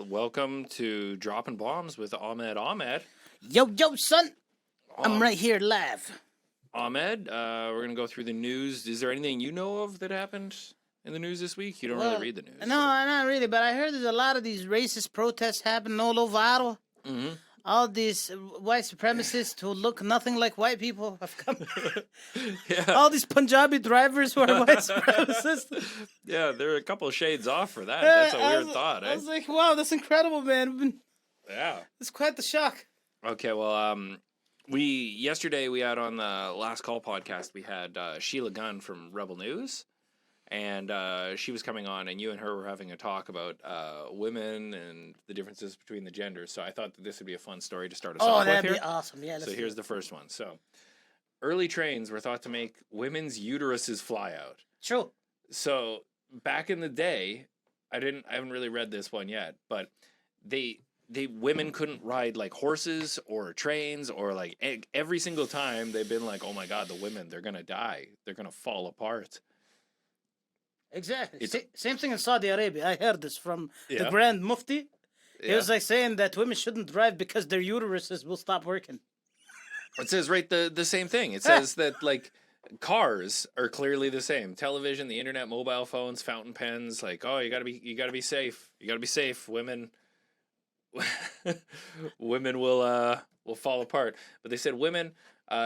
welcome to Dropping Bombs with Ahmed. Yo, son. I'm Um, right here live. Ahmed, we're going to go through the news. Is there anything you know of that happened in the news this week? You don't really read the news. No, not really, but I heard there's a lot of these racist protests happening all over Ottawa. Mm-hmm. All these white supremacists who look nothing like white people have come. Yeah. All these Punjabi drivers who are white supremacists. Yeah, they're a couple of shades off for that. That's a weird thought, I was like, wow, that's incredible, man. Yeah. It's quite the shock. Okay, well, yesterday we had on the Last Call podcast, we had Sheila Gunn from Rebel News, and she was coming on, and you and her were having a talk about women and the differences between the genders. So I thought that this would be a fun story to start us off with here. Oh, that'd be awesome. Yeah. So here's the first one. So early trains were thought to make women's uteruses fly out. True. So back in the day, I haven't really read this one yet, but women couldn't ride like horses or trains or like every single time they've been like, oh my God, the women, they're going to die. They're going to fall apart. Exactly. Same thing in Saudi Arabia. I heard this from the Yeah. Grand Mufti. He Yeah. was like saying that women shouldn't drive because their uteruses will stop working. It says right the same thing. It says that like cars are clearly the same. Television, the internet, mobile phones, fountain pens, like, oh, you gotta be safe. You gotta be safe. Women will fall apart. But they said women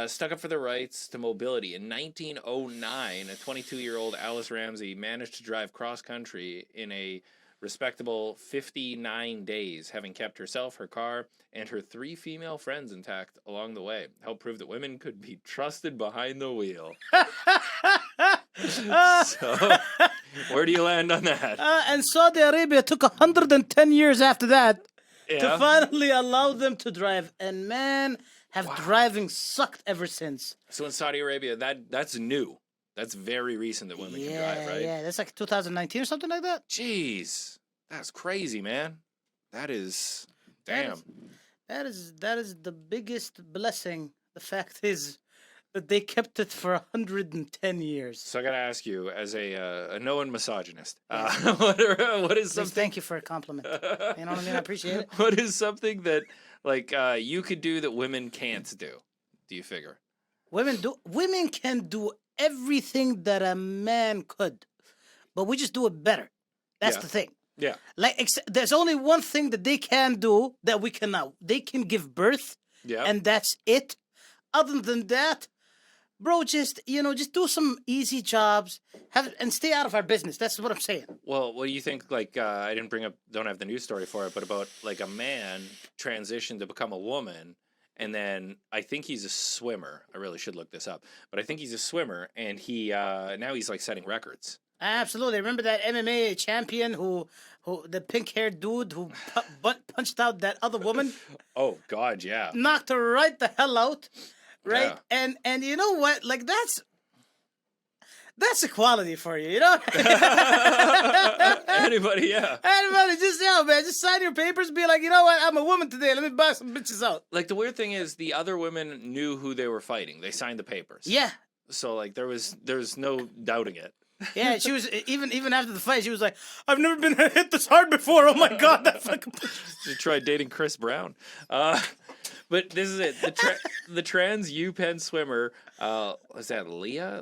stuck up for their rights to mobility. In 1909, a 22-year-old Alice Ramsey managed to drive cross-country in a respectable 59 days, having kept herself, her car, and her 3 female friends intact along the way. Helped prove that women could be trusted behind the wheel. So, where do you land on that? And Saudi Arabia took 110 years after that to Yeah. finally allow them to drive. And man, have driving sucked ever since. So in Saudi Arabia, that's new. That's very recent that women can drive, right? Yeah, that's like 2019 or something like that. Jeez, that's crazy, man. That is damn. That is the biggest blessing. The fact is that they kept it for 110 years. So I gotta ask you, as a known misogynist, what is Please, something? thank you for a compliment. You know what I mean? I appreciate it. What is something that like you could do that women can't do? Do you figure? Women can do everything that a man could, but we just do it better. That's Yeah. the thing. Yeah. Like, there's only one thing that they can do that we cannot. They can give birth, Yeah. and that's it. Other than that, bro, just do some easy jobs, and stay out of our business. That's what I'm saying. Well, what do you think? Like, I don't have the news story for it, but about like a man transitioned to become a woman, and then I think he's a swimmer. I really should look this up, but I think he's a swimmer, and he now he's like setting records. Absolutely. Remember that MMA champion who the pink-haired dude who punched out that other woman, Oh God, yeah. knocked her right the hell out, right? Yeah. And you know what? Like that's equality for you, you know? Anybody, yeah. Everybody, just sign your papers. Be like, you know what? I'm a woman today. Let me buy some bitches out. Like the weird thing is, the other women knew who they were fighting. They signed the papers. Yeah, So like there's no doubting it. yeah. She was even after the fight. She was like, "I've never been hit this hard before. Oh my god, that fucking." She tried dating Chris Brown. But this is it. The trans UPenn swimmer, was that Leah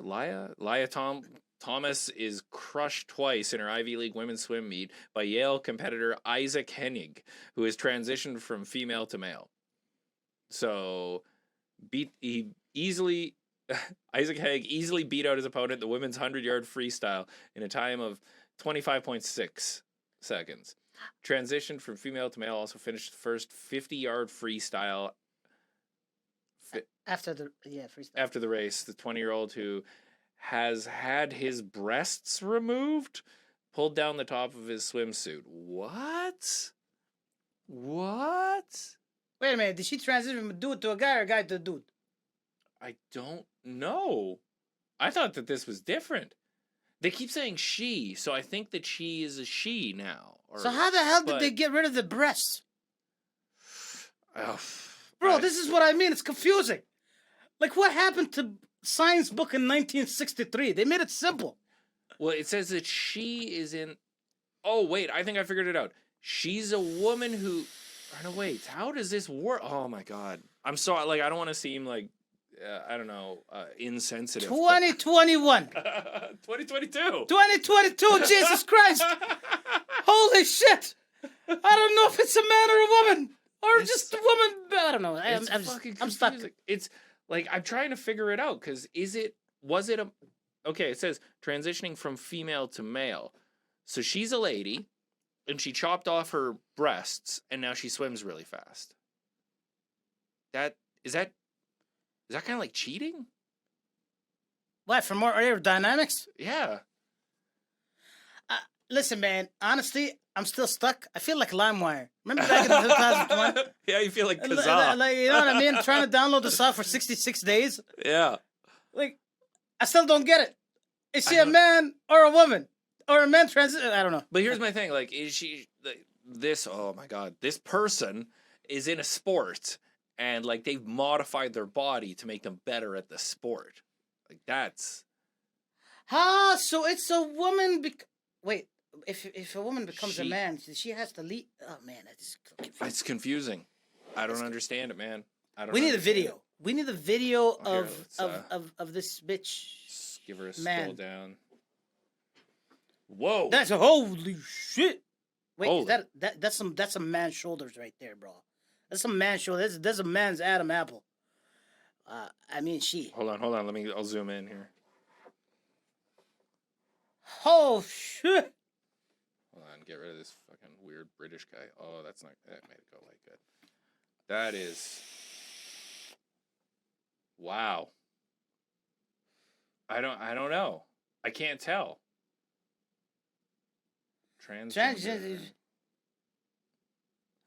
Thomas is crushed twice in her Ivy League women's swim meet by Yale competitor Isaac Hennig, who has transitioned from female to male. So Isaac Hennig easily beat out his opponent in the women's 100-yard freestyle in a time of 25.6 seconds. Transitioned from female to male, also finished the first 50-yard freestyle After the freestyle. after the race. The 20-year-old who has had his breasts removed pulled down the top of his swimsuit. What? Wait a minute. Did she transition from a dude to a guy or a guy to a dude? I don't know. I thought that this was different. They keep saying she, so I think that she is a she now. So how the hell did but- they get rid of the breasts? Oh, Bro, this is what I mean. It's confusing. Like, what happened to science book in 1963? They made it simple. Well, it says that she is in... Oh, wait, I think I figured it out. She's a woman who. Oh, no, wait. How does this work? Oh my god. I'm sorry. Like I don't want to seem like I don't know insensitive. 2021. 2022. 2022. Jesus Christ. Holy shit. I don't know if it's a man or a woman. Or just a woman. I don't know. I'm stuck. It's like I'm trying to figure it out because was it a okay, it says transitioning from female to male. So she's a lady and she chopped off her breasts and now she swims really fast. Is that kind of like cheating? What, for more aerodynamics? Yeah. Listen, man, honestly, I'm still stuck. I feel like LimeWire. Remember back in 2001? Yeah, you feel like Kazaa. Like, you know what I mean? Trying to download the software for 66 days. Yeah. Like, I still don't get it. Is she a man or a woman? Or a man transition? I don't know. But here's my thing. Like, is she... oh, my God. This person is in a sport, and, like, they've modified their body to make them better at the sport. Like, that's... So it's a woman... Wait, if a woman becomes a man, she has to leave... Oh, man, that's confusing. It's confusing. I don't understand it, man. We need a video. We need a video of this bitch. Let's give her a man. scroll down. Whoa! That's a holy shit. Wait, Holy. That's some man's shoulders right there, bro. That's some man's shoulders. That's a man's Adam Apple. I mean, she. Hold on. I'll zoom in here. Oh shit! Hold on, get rid of this fucking weird British guy. Oh, that made it go like good. That is. Wow. I don't know. I can't tell. Transgender.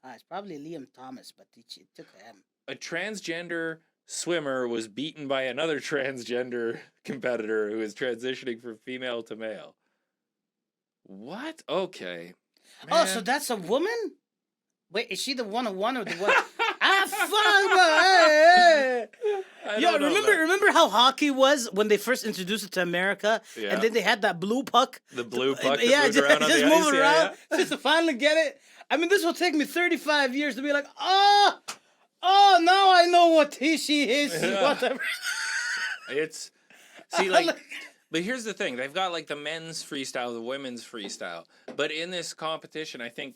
It's probably Liam Thomas, but it took him. A transgender swimmer was beaten by another transgender competitor who is transitioning from female to male. What? Okay. Man. Oh, so that's a woman? Wait, is she the 101 or the one? Yo, remember how hockey was when they first introduced it to America? Yeah. And then they had that blue puck? The blue puck just around on the ice, moving around just to finally get it. I mean, this will take me 35 years to be like, oh, now I know what she is. Whatever. But here's the thing. They've got like the men's freestyle, the women's freestyle. But in this competition, I think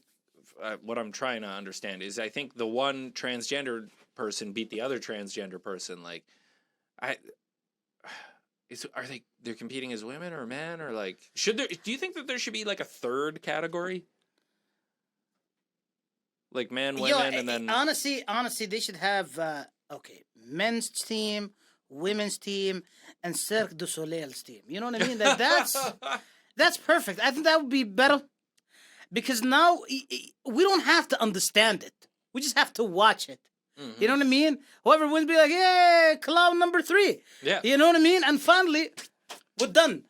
what I'm trying to understand is I think the one transgender person beat the other transgender person. Like, they're competing as women or men or like, do you think that there should be like a third category? Like men, women, and then... Honestly, they should have, men's team, women's team, and Cirque du Soleil's team. You know what I mean? That's perfect. I think that would be better. Because now, we don't have to understand it. We just have to watch it. Mm-hmm. You know what I mean? Whoever wins be like, yeah, clown number 3. Yeah. You know what I mean? And finally, we're done.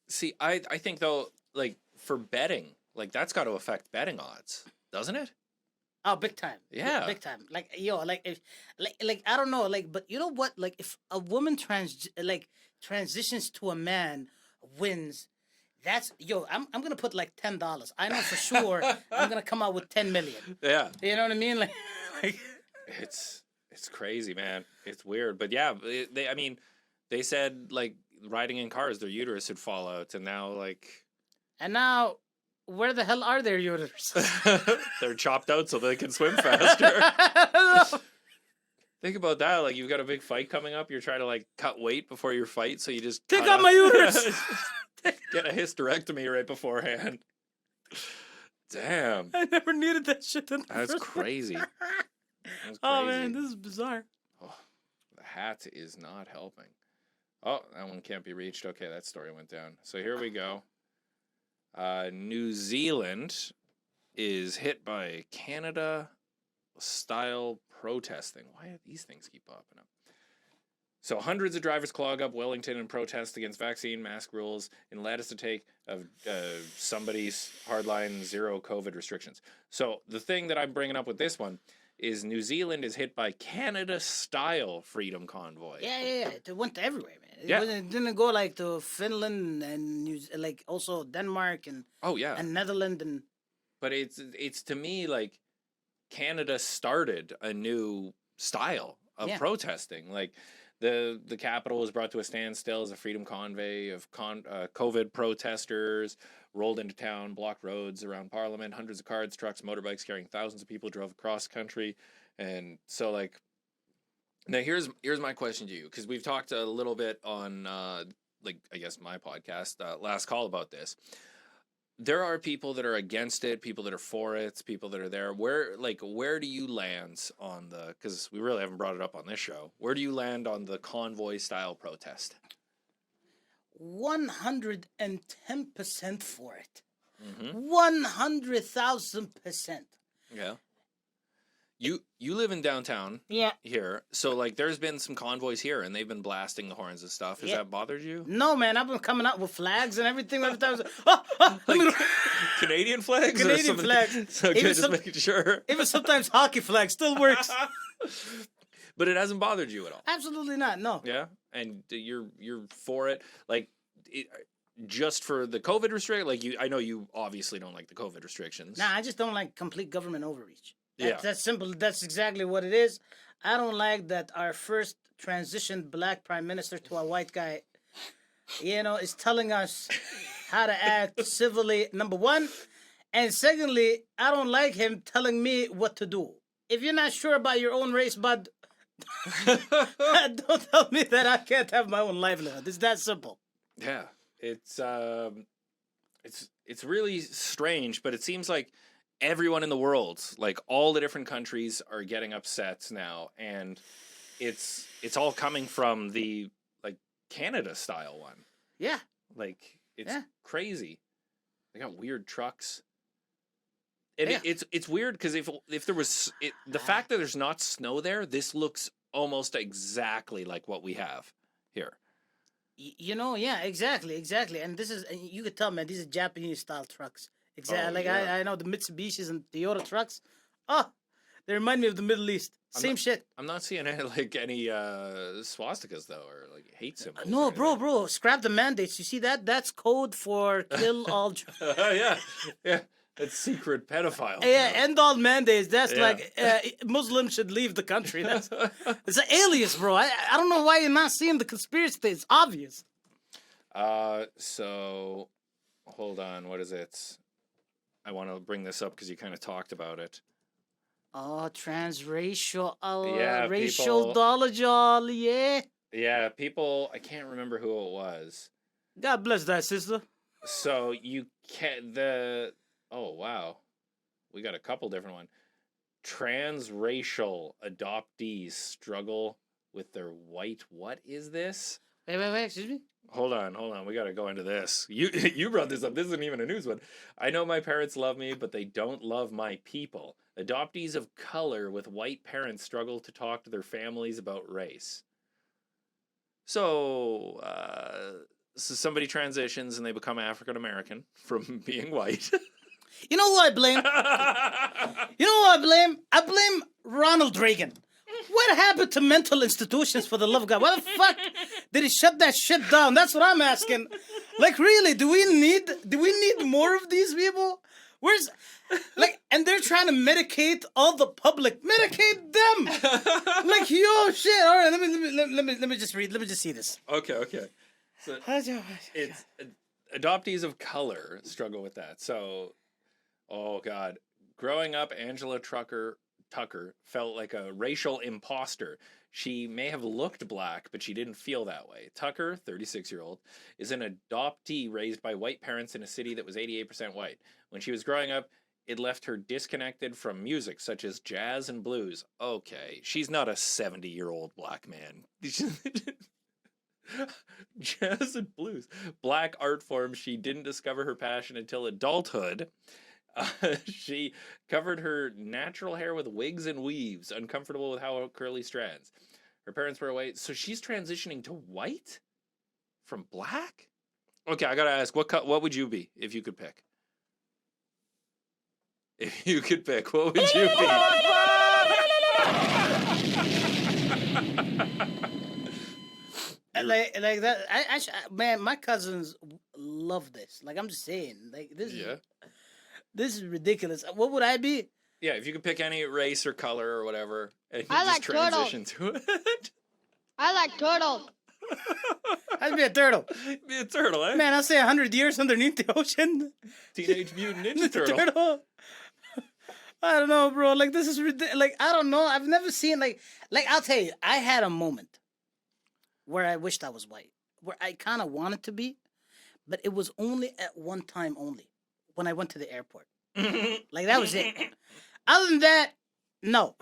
See, I think, though, like, for betting, like, that's got to affect betting odds, doesn't it? Oh, big time. Yeah. Big time. Like, if I don't know, but you know what? Like, if a woman transitions to a man, wins, I'm going to put like $10. I know for sure I'm going to come out with 10 million. Yeah. You know what I mean? Like it's crazy, man. It's weird. But yeah, they said like riding in cars, their uterus would fall out. And now, where the hell are their uteruses? They're chopped out so they can swim faster. Think about that. Like, you've got a big fight coming up. You're trying to, like, cut weight before your fight, so you just... Take out my uterus! Get a hysterectomy right beforehand. Damn. I never needed that shit. That's crazy. Oh, man, this is bizarre. Oh, the hat is not helping. Oh, that one can't be reached. Okay, that story went down. So here we go. New Zealand is hit by Canada-style protesting. Why do these things keep popping up? So hundreds of drivers clog up Wellington in protest against vaccine mask rules and led us to take of somebody's hardline zero COVID restrictions. So the thing that I'm bringing up with this one is New Zealand is hit by Canada-style freedom convoy. Yeah. It went to everywhere, man. It didn't go like to Finland and also Denmark and and Netherlands and. But it's to me like Canada started a new style of protesting. Like the capital was brought to a standstill as a freedom convoy of COVID protesters rolled into town, blocked roads around Parliament. Hundreds of cars, trucks, motorbikes carrying thousands of people drove across country. And so like now here's my question to you, because we've talked a little bit on like I guess my podcast Last Call about this. There are people that are against it, people that are for it, people that are there. Where do you land on the, because we really haven't brought it up on this show, where do you land on the convoy style protest? 110% for it. 100,000%. Yeah. You live in downtown here, so like there's been some convoys here and they've been blasting the horns and stuff. Has that bothered you? No, man, I've been coming out with flags and everything every time. Like, Canadian flags? Canadian flags. So just making sure. Even sometimes hockey flags still works. But it hasn't bothered you at all? Absolutely not, no. Yeah? And you're for it? Like, just for the COVID restriction? Like, I know you obviously don't like the COVID restrictions. Nah, I just don't like complete government overreach. Yeah. That's simple. That's exactly what it is. I don't like that our first transitioned black prime minister to a white guy, is telling us how to act civilly, number one. And secondly, I don't like him telling me what to do. If you're not sure about your own race, bud, don't tell me that I can't have my own livelihood. It's that simple. Yeah. It's really strange, but it seems like everyone in the world, like all the different countries, are getting upset now, and it's all coming from the like Canada style one. Yeah, like it's crazy. They got weird trucks, and it's weird because if there was the fact that there's not snow there, this looks almost exactly like what we have here. Exactly, and you could tell, man, these are Japanese style trucks. Exactly. I know the Mitsubishis and Toyota trucks. Oh, they remind me of the Middle East. Same shit. I'm not seeing any swastikas though, or like hate symbols. No, bro. Scrap the mandates. You see that? That's code for kill all. Yeah. That's secret pedophile. Yeah, end all mandates. That's like Muslims should leave the country. It's an alias, bro. I don't know why you're not seeing the conspiracy. It's obvious. So hold on. What is it? I want to bring this up because you kind of talked about it. Oh, transracial, racial people, dollar jolly, yeah. Yeah, people, I can't remember who it was. God bless that sister. So you can't, oh, wow. We got a couple different ones. Transracial adoptees struggle with their white, what is this? Wait, excuse me? Hold on. We got to go into this. You brought this up. This isn't even a news one. I know my parents love me, but they don't love my people. Adoptees of color with white parents struggle to talk to their families about race. So somebody transitions and they become African American from being white. You know who I blame? I blame Ronald Reagan. What happened to mental institutions, for the love of God? Why the fuck did he shut that shit down? That's what I'm asking. Like, really, do we need more of these people? And they're trying to medicate all the public. Medicate them. Like, yo, shit. All right, let me just read. Let me just see this. Okay. So it's adoptees of color struggle with that. So, oh God, growing up, Angela Tucker felt like a racial imposter. She may have looked black, but she didn't feel that way. Tucker, 36-year-old, is an adoptee raised by white parents in a city that was 88% white. When she was growing up, it left her disconnected from music such as jazz and blues. Okay, she's not a 70-year-old black man. Jazz and blues. Black art forms she didn't discover her passion until adulthood. She covered her natural hair with wigs and weaves, uncomfortable with how curly strands. Her parents were white, so she's transitioning to white from black? Okay, I gotta ask, what would you be if you could pick? If you could pick, what would you be? like that. Man, my cousins love this. Like, I'm just saying, like this. Yeah. This is ridiculous. What would I be? Yeah, if you could pick any race or color or whatever, and you I just like turtles. transition to it. I like turtles. I'd be a turtle. Be a turtle, eh? Man, I'll say 100 years underneath the ocean. Teenage Mutant Ninja Turtle. I don't know, bro. Like, this is ridiculous. Like, I don't know. I've never seen, like, I'll tell you, I had a moment where I wished I was white, where I kind of wanted to be, but it was only at one time only, when I went to the airport. Like, that was it. Other than that, no.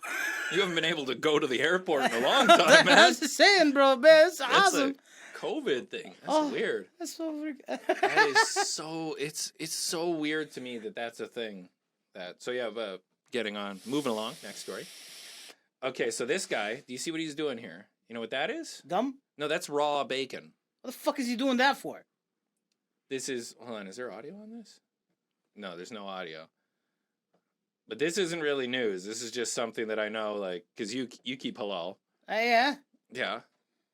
You haven't been able to go to the airport in a long time, man. I was just saying, bro, man. It's That's awesome. a COVID thing. That's Oh. weird. That's so freaking... That is so. It's so weird to me that that's a thing. So yeah, but getting on, moving along. Next story. Okay, so this guy. Do you see what he's doing here? You know what that is? Gum? No, that's raw bacon. What the fuck is he doing that for? This is. Hold on. Is there audio on this? No, there's no audio. But this isn't really news. This is just something that I know, like, because you keep halal. Yeah. Yeah.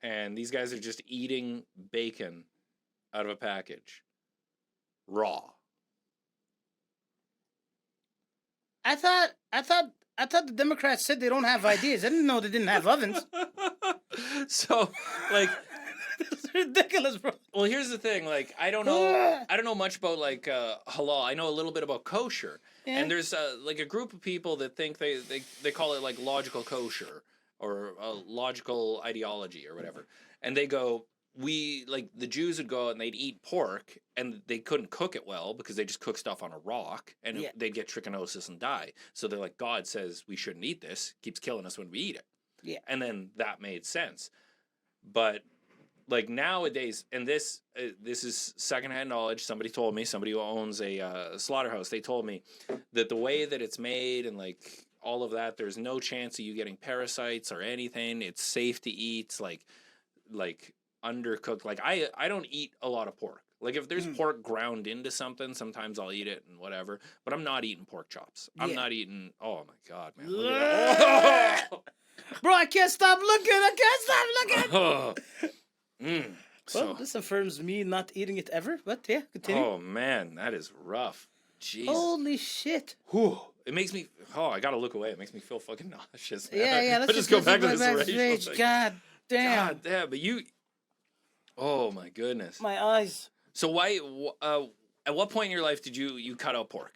And these guys are just eating bacon out of a package. Raw. I thought the Democrats said they don't have ideas. I didn't know they didn't have ovens. So, like, It's ridiculous, bro. well, here's the thing. Like, I don't know much about, like, halal. I know a little bit about kosher. Yeah. And there's, like, a group of people that think they call it, like, logical kosher or logical ideology or whatever. And they go, like, the Jews would go out and they'd eat pork and they couldn't cook it well because they just cook stuff on a rock and Yeah. they'd get trichinosis and die. So they're like, God says we shouldn't eat this, keeps killing us when we eat it. Yeah. And then that made sense. But like nowadays, and this is secondhand knowledge. Somebody told me, somebody who owns a slaughterhouse, they told me that the way that it's made and like all of that, there's no chance of you getting parasites or anything. It's safe to eat, like undercooked. Like I don't eat a lot of pork. Like if there's pork ground into something, sometimes I'll eat it and whatever. But I'm not eating pork chops. I'm Yeah. not eating. Oh my god, man! Look at that. Bro, I can't stop looking. I can't stop looking. So, Well, this affirms me not eating it ever. But yeah, continue. oh man, that is rough. Jeez. Holy shit. Whew. It makes me. Oh, I gotta look away. It makes me feel fucking nauseous. Man. Yeah. Let's just go back to this racial backstage. thing. God damn. God damn, but you. Oh my goodness. My eyes. So why? At what point in your life did you cut out pork?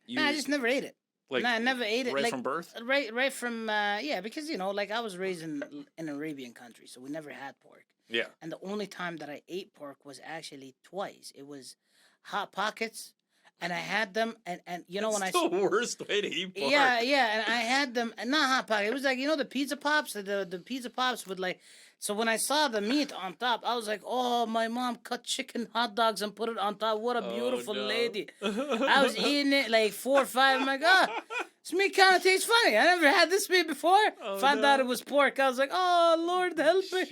You, Nah, I just never ate it. like Nah, I never ate it. right like, from birth. Right from yeah, because like I was raised in an Arabian country, so we never had pork. Yeah. And the only time that I ate pork was actually twice. It was Hot Pockets, and I had them, and when I It's the worst way to eat pork. yeah, and I had them, and not Hot Pocket. It was like the pizza pops. The pizza pops would like. So when I saw the meat on top, I was like, "Oh, my mom cut chicken hot dogs and put it on top. What a beautiful no. lady!" I was eating it like 4 or 5. I'm like, "Oh, this meat kind of tastes funny. I never had this meat before." Found out it was pork. I was like, "Oh, Lord, help me!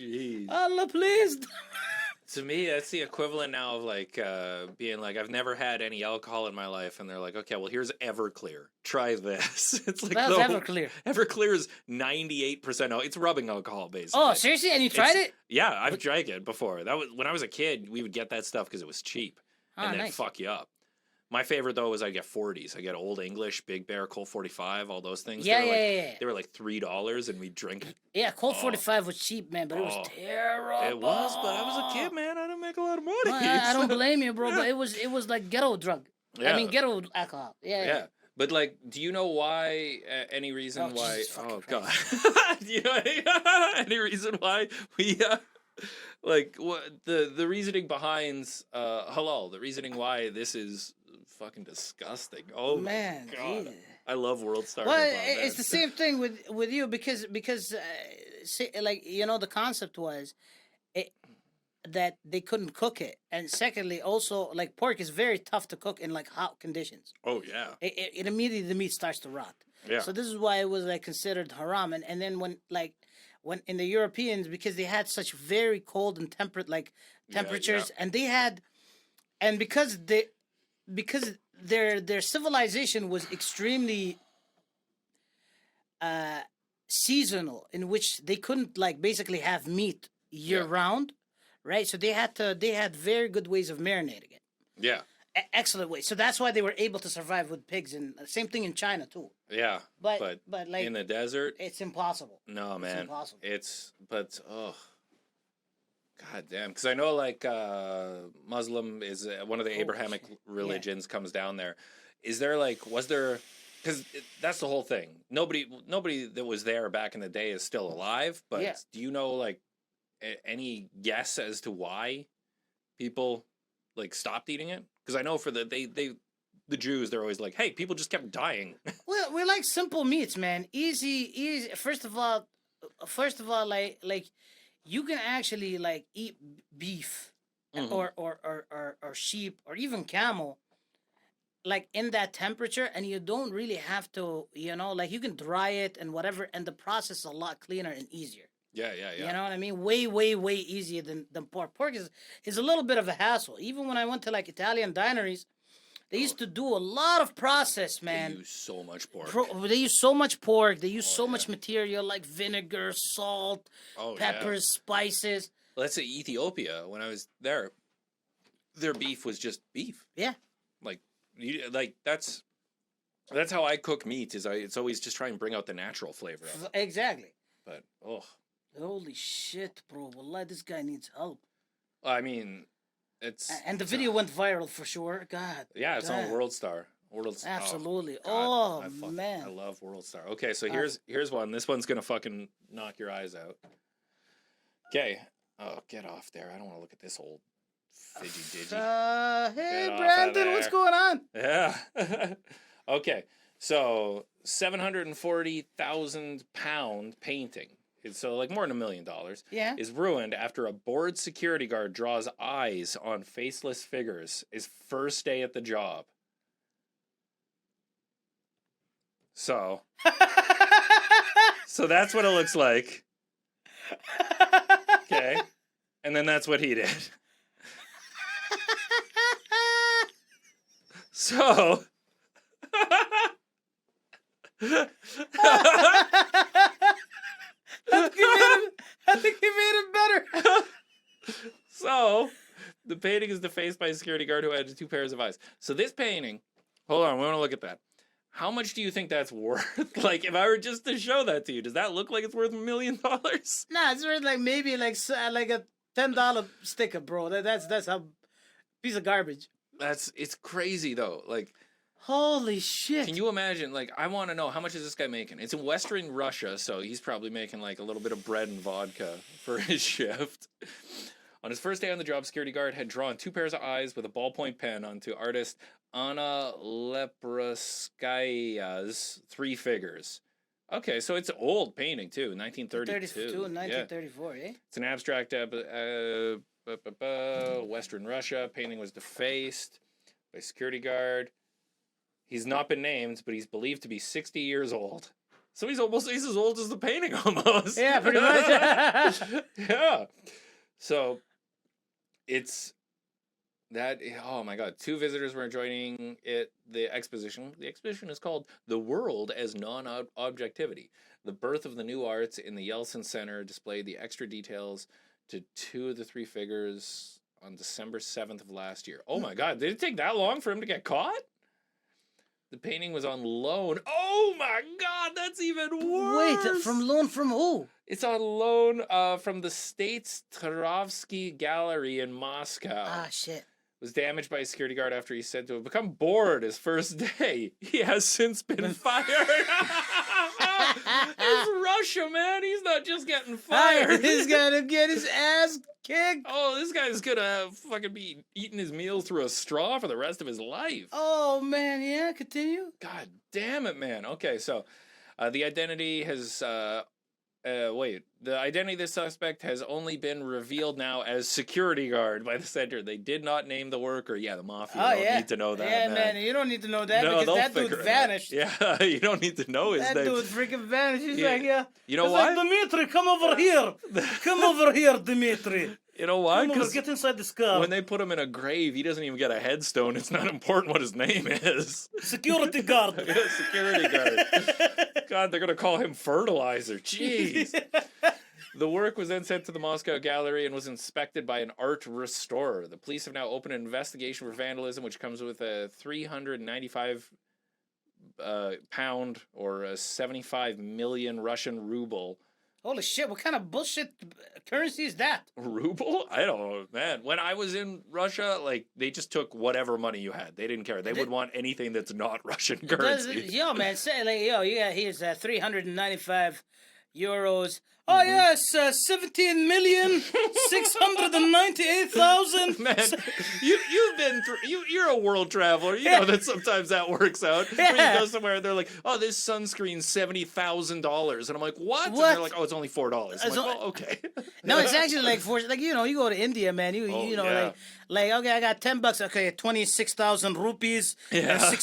Jeez. Allah, please!" To me, that's the equivalent now of like being like, I've never had any alcohol in my life, and they're like, okay, well, here's Everclear. Try this. It's like That was Everclear. Everclear is 98%. It's rubbing alcohol, basically. Oh, seriously? And you tried It's- it? Yeah, I've drank it before. That was when I was a kid. We would get that stuff because it was cheap, and then Nice. fuck you up. My favorite though was I get 40s. I get Old English, Big Bear, Colt 45, all those things. Yeah, they were like, yeah. They were like $3, and we drink it. Yeah, Colt 45 was cheap, man, but it Oh. was terrible. It was, but I was a kid, man. I didn't make a lot of money. Well, I don't so- blame you, bro, but it was like ghetto drug. Yeah. I mean, ghetto alcohol. Yeah. Yeah. But like, do you know why? Any reason Oh, why? Jesus fucking Oh God! Do you know any reason why we like what the reasoning behind halal? The reasoning why this is fucking disgusting. Oh Man, my God! Jesus. I love World Star. Well, Hip-Hop, man. it's the same thing with you because like the concept was that they couldn't cook it, and secondly, also like pork is very tough to cook in like hot conditions. Oh yeah. It immediately the meat starts to rot. Yeah. So this is why it was like considered haram, and then when in the Europeans, because they had such very cold and temperate temperatures, and they had, and because their civilization was extremely seasonal, in which they couldn't basically have meat year round, right? So they had very good ways of marinating it. Yeah. Excellent way. So that's why they were able to survive with pigs, and same thing in China too. Yeah, But like in the desert, it's impossible. no, It's man. impossible. But god damn, because I know like Muslim is one of the Abrahamic shit. religions comes down there. Is there like was there? Because that's the whole thing. Nobody that was there back in the day is still alive. But Yeah. do you know like any guess as to why people like stopped eating it? Because I know for the Jews, they're always like, hey, people just kept dying. Well, we like simple meats, man. Easy. First of all, like you can actually like eat beef Mhm. or sheep or even camel, like in that temperature, and you don't really have to, like you can dry it and whatever, and the process is a lot cleaner and easier. Yeah. You know what I mean? Way easier than pork. Pork is a little bit of a hassle. Even when I went to like Italian dineries, they used to do a lot of process, man. They use so much pork. They use so much pork. They use so yeah. much material like vinegar, salt, Oh, yeah. peppers, spices. Let's say Ethiopia. When I was there, their beef was just beef. Yeah. That's how I cook meat. It's always just try and bring out the natural flavor of it. Exactly. But Holy shit, bro. Wallah, this guy needs help. I mean, it's And the video went viral for sure. God. yeah, it's God. on World Star. Absolutely. God, I Man. love World Star. Okay, so here's one. This one's gonna fucking knock your eyes out. Okay. Oh, get off there. I don't want to look at this old fidgy digi. Hey, Get off of Brandon, what's there. going on? Yeah. Okay. So 740,000 pound painting. So like more than $1 million. Yeah. Is ruined after a bored security guard draws eyes on faceless figures his first day at the job. So that's what it looks like. Okay. And then that's what he did. So I think he made it better. So, the painting is defaced by a security guard who had 2 pairs of eyes. So this painting, hold on, we want to look at that. How much do you think that's worth? Like, if I were just to show that to you, does that look like it's worth $1 million? Nah, it's worth like maybe like a $10 sticker, bro. That's a piece of garbage. It's crazy though. Like, Holy shit. can you imagine? Like, I want to know how much is this guy making? It's in Western Russia, so he's probably making like a little bit of bread and vodka for his shift. On his first day on the job, security guard had drawn 2 pairs of eyes with a ballpoint pen onto artist Anna Lepraskaya's 3 figures. Okay, so it's an old painting too, 1932. 1934, eh? It's an abstract Western Russia. Painting was defaced by security guard. He's not been named, but he's believed to be 60 years old. So he's as old as the painting almost. Yeah, pretty much. Yeah. So it's that. Oh my God! 2 visitors were joining the exposition. The exposition is called "The World as Non-Objectivity: The Birth of the New Arts" in the Yeltsin Center. Displayed the extra details to 2 of the 3 figures on December 7th of last year. Oh my God! Did it take that long for him to get caught? The painting was on loan. Oh my God, that's even worse. Wait, from loan from who? It's on loan from the State's Tarovsky Gallery in Moscow. Ah, shit. Was damaged by a security guard after he said to have become bored his first day. He has since been fired. It's Russia, man. He's not just getting fired. He's gonna get his ass kicked. Oh, this guy's gonna fucking be eating his meals through a straw for the rest of his life. Oh, man, yeah, continue. God damn it, man. Okay, so the identity has the identity of the suspect has only been revealed now as security guard by the center. They did not name the worker. Yeah, the mafia don't need to know that. Yeah, man, you don't need to know that No, because they'll that dude figure it out. vanished. Yeah, you don't need to know his That name. dude freaking vanished. He's Yeah. like, yeah. You know He's why? like, Dimitri, come over here. Come over here, Dimitri. You know why? Come over, Because get inside this car. when they put him in a grave, he doesn't even get a headstone. It's not important what his name is. Security guard. Yeah, security guard. God, they're gonna call him fertilizer. Jeez. The work was then sent to the Moscow Gallery and was inspected by an art restorer. The police have now opened an investigation for vandalism, which comes with a 395 pound or a 75 million Russian ruble. Holy shit! What kind of bullshit currency is that? Ruble? I don't know, man. When I was in Russia, like they just took whatever money you had. They didn't care. They would want anything that's not Russian currency. Yo, man, say like, yo, yeah, here's 395 euros. Oh yes, 17,698,000. Man, you've been through. You're a world traveler. You know that sometimes that works out. When you go somewhere and they're like, "Oh, this sunscrreen's $70,000," and I'm like, "What?" And they're like, "Oh, it's only $4." I'm like, "Well, okay." No, it's actually like you know, you go to India, man. You know, yeah. like okay, I got $10. Okay, 26,000 rupees. Yeah.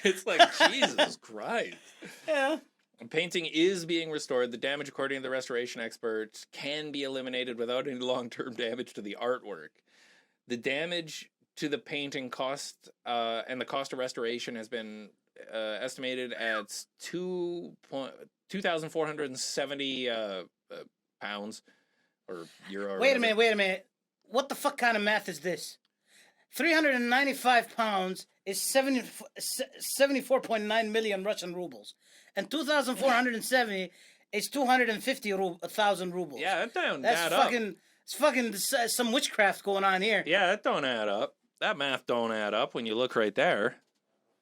It's like Jesus Christ. Yeah. A painting is being restored. The damage, according to the restoration expert, can be eliminated without any long-term damage to the artwork. The damage to the painting cost and the cost of restoration has been estimated at 2,470 pounds or euro. Wait a minute. What the fuck kind of math is this? 395 pounds is 74.9 million Russian rubles. And 2,470 is 250,000 rubles. Yeah, that don't That's add fucking, up. it's fucking some witchcraft going on here. Yeah, that don't add up. That math don't add up when you look right there.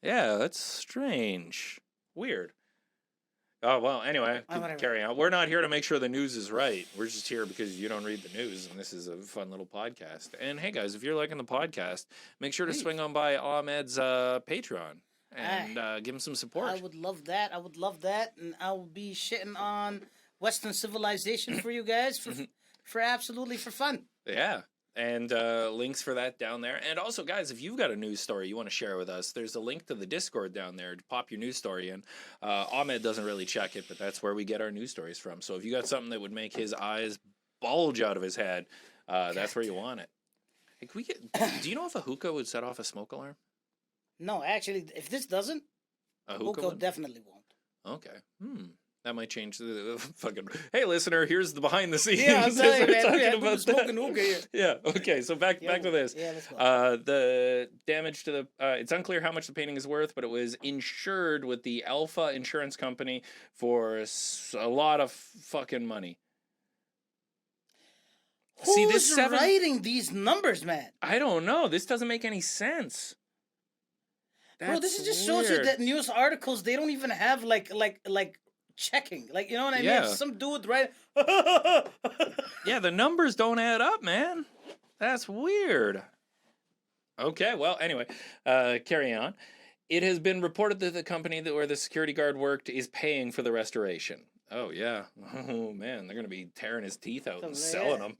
Yeah, that's strange. Weird. Oh, well, anyway, carry on. We're not here to make sure the news is right. We're just here because you don't read the news, and this is a fun little podcast. And hey, guys, if you're liking the podcast, make sure to swing on by Ahmed's Patreon and give him some support. I would love that. And I will be shitting on Western civilization for you guys for absolutely for fun. Yeah. And links for that down there. And also, guys, if you've got a news story you want to share with us, there's a link to the Discord down there to pop your news story in. Ahmed doesn't really check it, but that's where we get our news stories from. So if you got something that would make his eyes bulge out of his head, that's where you want it. Hey, do you know if a hookah would set off a smoke alarm? No, actually, if this doesn't, A hookah definitely won't. Okay. That might change the fucking. Hey, listener, here's the behind the scenes. Yeah, I'm telling you, man. About Smoking hookah here. Yeah. Okay. So back to this. Yeah, let's go. The damage to the. It's unclear how much the painting is worth, but it was insured with the Alpha Insurance Company for a lot of fucking money. Who's writing these numbers, man? I don't know. This doesn't make any sense. Bro, this just shows you that news articles, they don't even have like checking. Like, you know what I mean? Some dude, right? Yeah, the numbers don't add up, man. That's weird. Okay, well, anyway, carry on. It has been reported that the company where the security guard worked is paying for the restoration. Oh, yeah. Oh, man, they're going to be tearing his teeth out and selling them.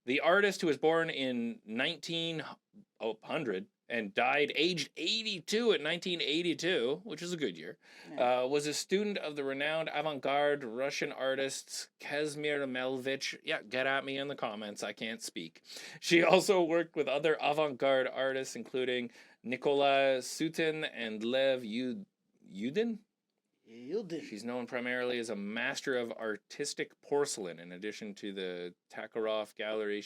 The artist, who was born in 1900 and died aged 82 at 1982, which is a good year, was a student of the renowned avant-garde Russian artist Kazimir Malevich. Yeah, get at me in the comments. I can't speak. She also worked with other avant-garde artists, including Nikolai Sutin and Lev Yudin. She's known primarily as a master of artistic porcelain. In addition to the Takharov Gallery,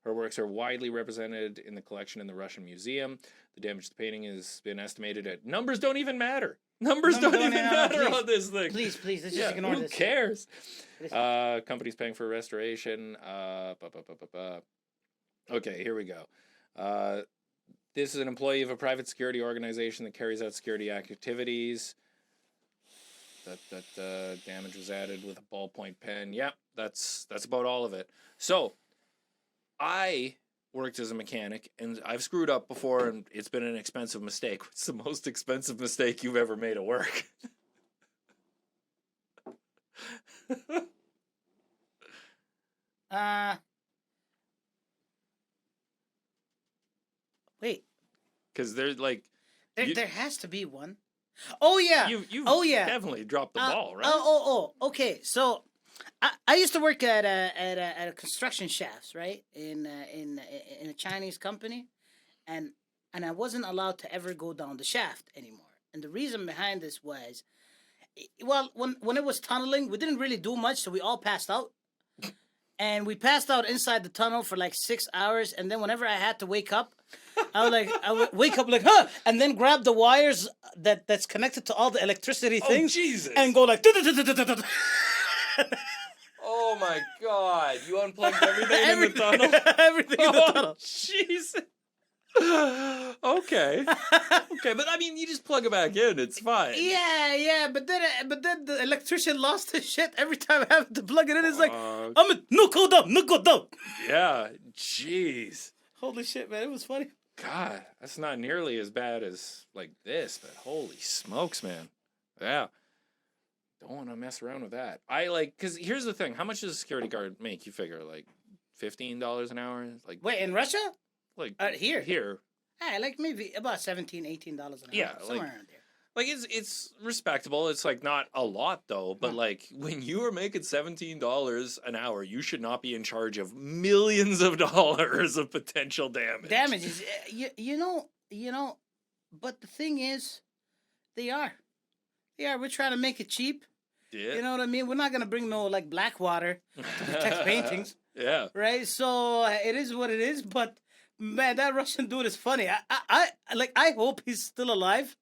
her works are widely represented in the collection in the Russian Museum. The damage to the painting has been estimated at... Numbers don't even matter. Numbers don't even matter on this thing. Please, let's just ignore this. Who cares? Company's paying for restoration. Okay, here we go. This is an employee of a private security organization that carries out security activities. That damage was added with a ballpoint pen. Yep, that's about all of it. So, I worked as a mechanic, and I've screwed up before, and it's been an expensive mistake. What's the most expensive mistake you've ever made at work? Wait. Because there's like... There has to be one. Oh, yeah. You've definitely dropped the ball, right? Okay. So, I used to work at a construction shafts, right, in a Chinese company, and I wasn't allowed to ever go down the shaft anymore. And the reason behind this was, Well, when it was tunneling, we didn't really do much, so we all passed out. And we passed out inside the tunnel for like 6 hours. And then whenever I had to wake up, I would wake up like, huh, and then grab the wires that's connected to all the electricity things, Jesus. and go like, Oh my God! You unplugged everything in the tunnel. everything in the Oh, tunnel. Jesus. Okay. Okay, but I mean, you just plug it back in. It's fine. Yeah, but then the electrician lost his shit every time I have to plug it in. It's like, Fuck. no go down. Yeah. Jeez. Holy shit, man, it was funny. God, that's not nearly as bad as like this, but holy smokes, man. Yeah. Don't want to mess around with that. Because here's the thing. How much does a security guard make, you figure? Like $15 an hour? Like, Wait, in Russia? like Here. Here. Like maybe about $17, $18 an hour. Yeah, somewhere like- around there. Like it's respectable. It's like not a lot though, but like when you are making $17 an hour, you should not be in charge of millions of dollars of potential damage. Damages, you know, but the thing is, they are. We're trying to make it cheap. Yeah. You know what I mean? We're not gonna bring no like black water to protect paintings, Yeah. right? So it is what it is. But man, that Russian dude is funny. I hope he's still alive,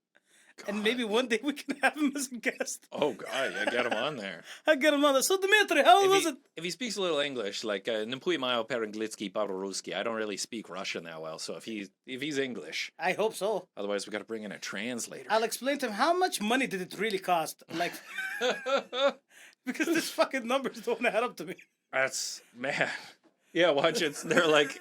and maybe one day we can have him as a guest. Oh god, yeah, get him on there. I get him on there. So Dmitry, how was it? If he speaks a little English, like "Напой mayo per-anglitsky, по-русски," I don't really speak Russian that well. So if he's English, I hope so. otherwise we got to bring in a translator. I'll explain to him how much money did it really cost. Like, because this fucking numbers don't add up to me. That's man. Yeah, watch it. They're like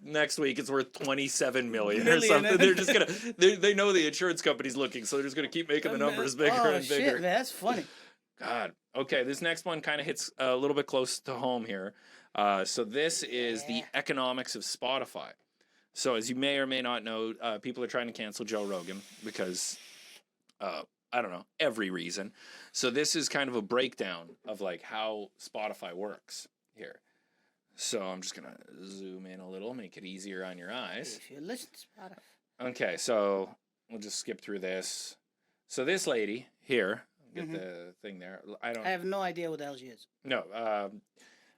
next week it's worth 27 million or Million. something. They're just gonna they know the insurance company's looking, so they're just gonna keep making the numbers bigger and shit, bigger. Man, that's funny. God. Okay, this next one kind of hits a little bit close to home here. So this is the economics of Spotify. So as you may or may not know, people are trying to cancel Joe Rogan because I don't know, every reason. So this is kind of a breakdown of like how Spotify works here. So I'm just gonna zoom in a little, make it easier on your eyes. If you listen to Spotify. Okay, so we'll just skip through this. So this lady here, get the thing there. I have no idea what the hell she is. No.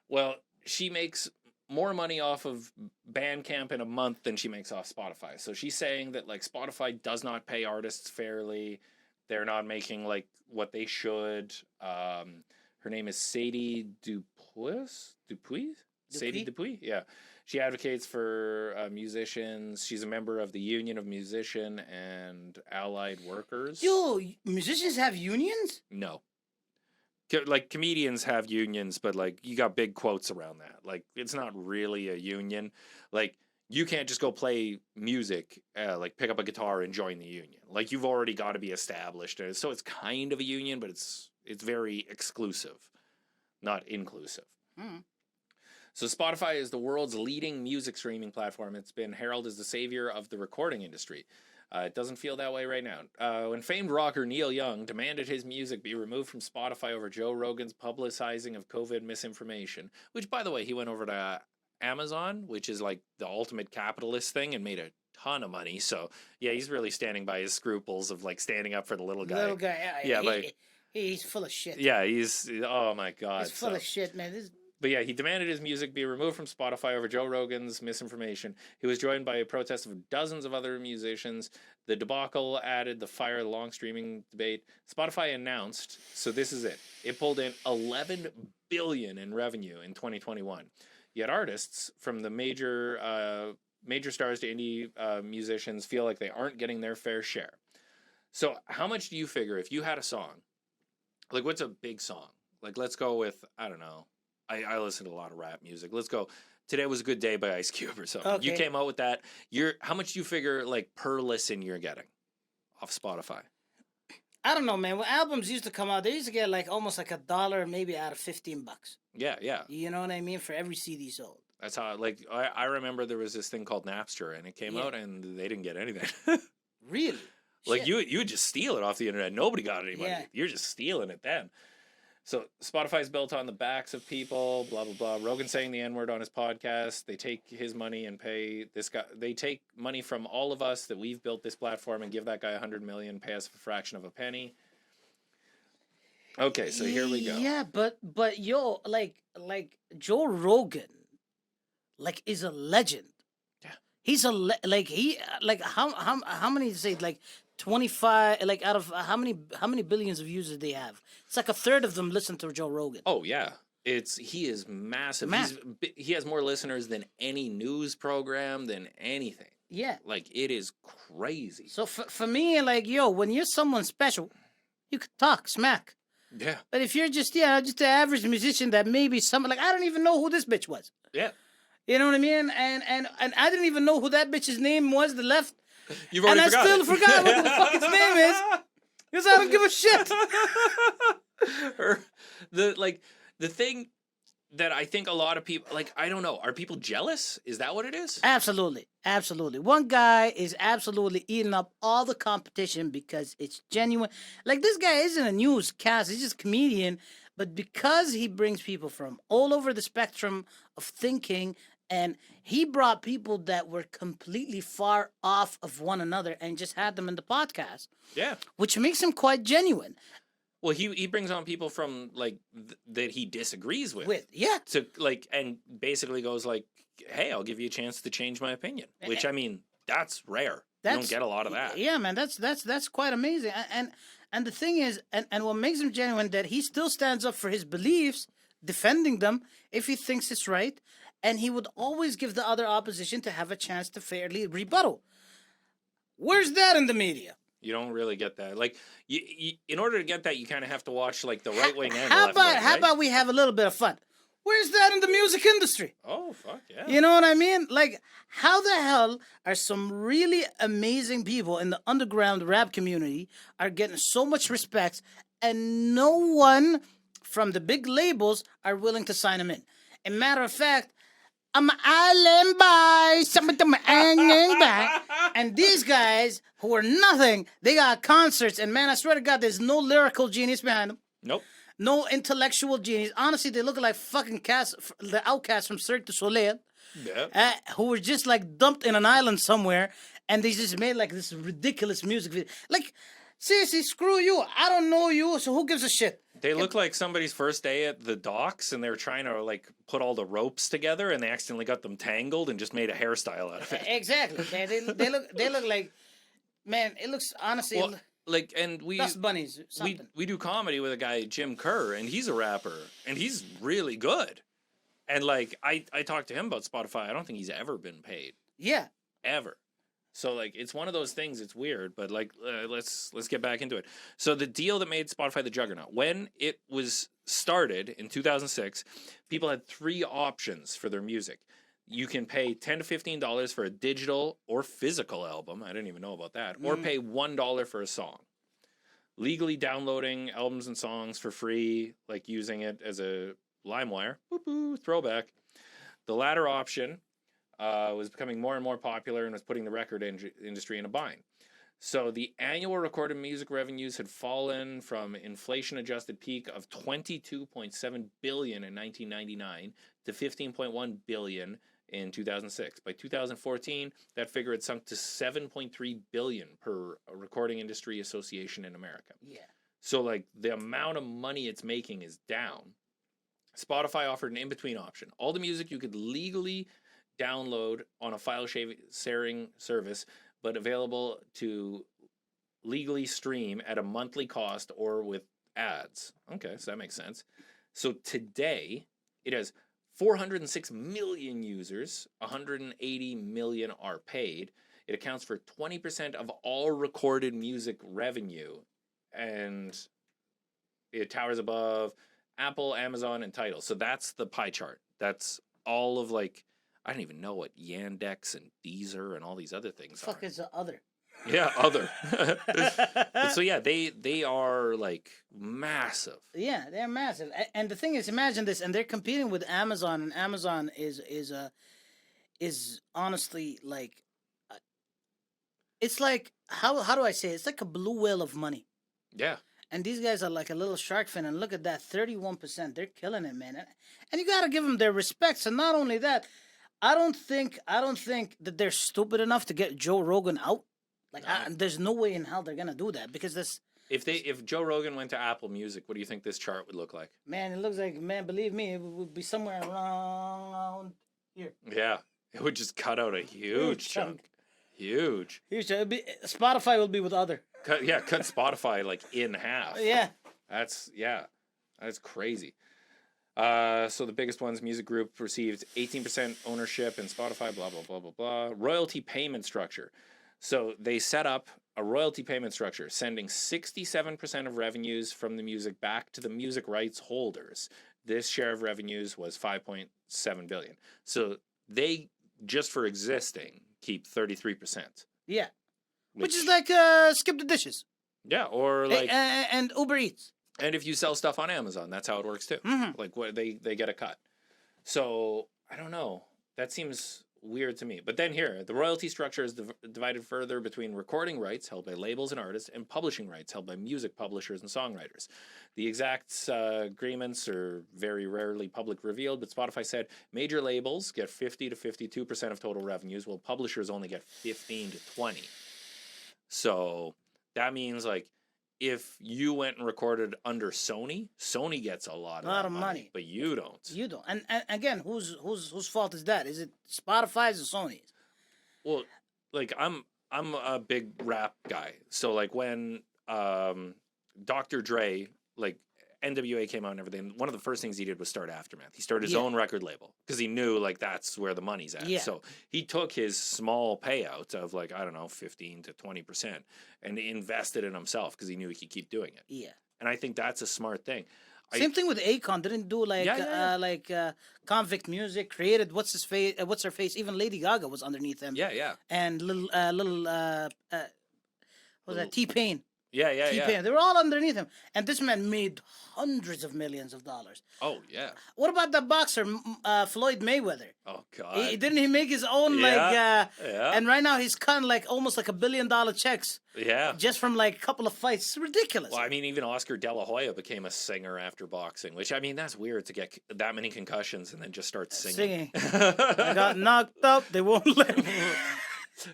Well, she makes more money off of Bandcamp in a month than she makes off Spotify. So she's saying that like Spotify does not pay artists fairly. They're not making like what they should. Her name is Sadie Dupuis? Sadie Dupuis? Yeah. She advocates for musicians. She's a member of the Union of Musician and Allied Workers. Yo, musicians have unions? No. Like comedians have unions, but like you got big quotes around that. Like it's not really a union. Like you can't just go play music, like pick up a guitar and join the union. Like you've already got to be established. So it's kind of a union, but it's very exclusive, not inclusive. So Spotify is the world's leading music streaming platform. It's been heralded as the savior of the recording industry. It doesn't feel that way right now. When famed rocker Neil Young demanded his music be removed from Spotify over Joe Rogan's publicizing of COVID misinformation, which, by the way, he went over to Amazon, which is like the ultimate capitalist thing, and made a ton of money. So, yeah, he's really standing by his scruples of like standing up for the little guy. Little guy, Yeah, he's full of shit. Yeah, oh my God. He's full of shit, man. But yeah, he demanded his music be removed from Spotify over Joe Rogan's misinformation. He was joined by a protest of dozens of other musicians. The debacle added the fire of the long streaming debate. Spotify announced, so this is it. It pulled in $11 billion in revenue in 2021. Yet artists from the major stars to indie musicians feel like they aren't getting their fair share. So how much do you figure if you had a song? Like what's a big song? Like let's go with, I don't know. I listen to a lot of rap music. Let's go. Today Was a Good Day by Ice Cube or something. Okay. You came out with that. How much do you figure like per listen you're getting off Spotify? I don't know, man. When albums used to come out, they used to get like almost like $1 maybe out of $15. Yeah. You know what I mean? For every CD sold. That's how like I remember there was this thing called Napster and it came out and they didn't get anything. Really? Like you would just steal it off the internet. Nobody got any money. Yeah. You're just stealing it then. So Spotify's built on the backs of people, blah, blah, blah. Rogan saying the N-word on his podcast. They take his money and pay this guy. They take money from all of us that we've built this platform and give that guy $100 million, pay us a fraction of a penny. Okay, so here we go. Yeah, but yo, like Joe Rogan, like is a legend. Yeah. He's a like he like how many say like 25 like out of how many billions of users they have? It's like a third of them listen to Joe Rogan. Oh yeah, he is massive. He has more listeners than any news program, than anything. Yeah. Like it is crazy. So for me, like yo, when you're someone special, you could talk smack. Yeah. But if you're just an average musician that maybe someone like I don't even know who this bitch was. Yeah. You know what I mean? And I didn't even know who that bitch's name was. The left. You've already and I still forgot what the fuck his name is. Because I don't give a shit. The thing that I think a lot of people like, I don't know, are people jealous? Is that what it is? Absolutely. Absolutely. One guy is absolutely eating up all the competition because it's genuine. Like this guy isn't a newscast, he's just a comedian. But because he brings people from all over the spectrum of thinking, and he brought people that were completely far off of one another and just had them in the podcast. Yeah. Which makes him quite genuine. Well, he brings on people from like that he disagrees with. Yeah. To like, and basically goes like, "Hey, I'll give you a chance to change my opinion." Which I mean, that's rare. You don't get a lot of that. Yeah, man, that's quite amazing. And the thing is, and what makes him genuine, that he still stands up for his beliefs, defending them if he thinks it's right, and he would always give the other opposition to have a chance to fairly rebuttal. Where's that in the media? You don't really get that. Like, you in order to get that, you kind of have to watch like the right wing and the How left wing, how about we have a little bit of fun? Where's that in the music industry? Oh, fuck yeah. You know what I mean? Like, how the hell are some really amazing people in the underground rap community are getting so much respect and no one from the big labels are willing to sign them in? A matter of fact, I'm an island boy, and these guys who are nothing, they got concerts, and man, I swear to God, there's no lyrical genius behind them. Nope. No intellectual genius. Honestly, they look like fucking the outcasts from Cirque du Soleil, who were just like dumped in an island somewhere, and they just made like this ridiculous music video. Like, seriously, screw you. I don't know you, so who gives a shit? They look like somebody's first day at the docks, and they're trying to like put all the ropes together, and they accidentally got them tangled and just made a hairstyle out of it. Exactly. They look like, man. It looks honestly. Well, like, and Dust bunnies. We do comedy with a guy, Jim Kerr, and he's a rapper, and he's really good. And like, I talked to him about Spotify. I don't think he's ever been paid. Yeah. Ever. So like, it's one of those things. It's weird, but like, let's get back into it. So the deal that made Spotify the juggernaut, when it was started in 2006, people had three options for their music. You can pay $10 to $15 for a digital or physical album. I didn't even know about that. Or pay $1 for a song. Legally downloading albums and songs for free, like using it as a LimeWire. Throwback. The latter option was becoming more and more popular and was putting the record industry in a bind. So the annual recorded music revenues had fallen from inflation-adjusted peak of $22.7 billion in 1999 to $15.1 billion in 2006. By 2014, that figure had sunk to $7.3 billion per Recording Industry Association in America. Yeah. So like the amount of money it's making is down. Spotify offered an in-between option. All the music you could legally download on a file sharing service, but available to legally stream at a monthly cost or with ads. Okay, so that makes sense. So today, it has 406 million users, 180 million are paid. It accounts for 20% of all recorded music revenue, and it towers above Apple, Amazon, and Tidal. So that's the pie chart. That's all of like, I don't even know what Yandex and Deezer and all these other things Fuck are. is the other? Yeah, other. So yeah, they are like massive. Yeah, they're massive. And the thing is, imagine this, and they're competing with Amazon, and Amazon is honestly like, it's like how do I say it? It's like a blue whale of money. Yeah. And these guys are like a little shark fin, and look at that, 31%. They're killing it, man. And you gotta give them their respects. And not only that, I don't think that they're stupid enough to get Joe Rogan out. Like, there's no way in hell they're gonna do that, because If Joe Rogan went to Apple Music, what do you think this chart would look like? Man, it looks like, man, believe me, it would be somewhere around here. Yeah, it would just cut out a huge chunk. Huge. Huge. Spotify will be with other. Cut Spotify like in half. Yeah. That's crazy. So the biggest ones, Music Group received 18% ownership in Spotify, blah, blah, blah, blah, blah. Royalty payment structure. So they set up a royalty payment structure, sending 67% of revenues from the music back to the music rights holders. This share of revenues was $5.7 billion. So they, just for existing, keep 33%. Yeah. Which is like Skip the Dishes. Yeah, or like... and Uber Eats. And if you sell stuff on Amazon, that's how it works too. Mm-hmm. Like what they get a cut. So I don't know. That seems weird to me. But then here, the royalty structure is divided further between recording rights held by labels and artists and publishing rights held by music publishers and songwriters. The exact agreements are very rarely public revealed, but Spotify said major labels get 50 to 52% of total revenues, while publishers only get 15 to 20. So that means like if you went and recorded under Sony, Sony gets a lot of money, but you don't. You don't. And again, whose fault is that? Is it Spotify's or Sony's? Well, like I'm a big rap guy, so like when Dr. Dre, like NWA came out and everything, one of the first things he did was start Aftermath. He started his own record label because he knew like that's where the money's at. Yeah. So he took his small payout of like, I don't know, 15 to 20% and invested in himself because he knew he could keep doing it. Yeah. And I think that's a smart thing. Same thing with Akon. Didn't do like Convict Music, created what's her face. Even Lady Gaga was underneath him. Yeah. And what was that? T-Pain. Yeah. They were all underneath him, and this man made hundreds of millions of dollars. Oh yeah. What about the boxer Floyd Mayweather? Oh god. Didn't he make his own And right now he's cutting like almost like $1 billion checks. Yeah. Just from like a couple of fights. It's ridiculous. Well, I mean, even Oscar De La Hoya became a singer after boxing, which I mean, that's weird to get that many concussions and then just start singing. I got knocked up. They won't let me.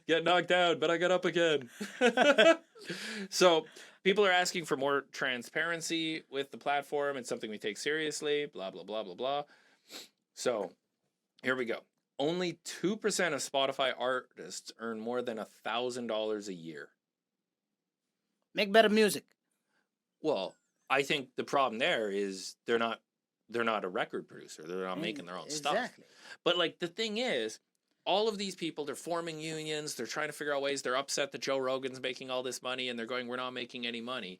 Get knocked down, but I got up again. So people are asking for more transparency with the platform. It's something we take seriously, blah, blah, blah, blah, blah. So here we go. Only 2% of Spotify artists earn more than $1,000 a year. Make better music. Well, I think the problem there is they're not a record producer. They're not making their own stuff. But like the thing is, all of these people, they're forming unions. They're trying to figure out ways. They're upset that Joe Rogan's making all this money, and they're going, "We're not making any money."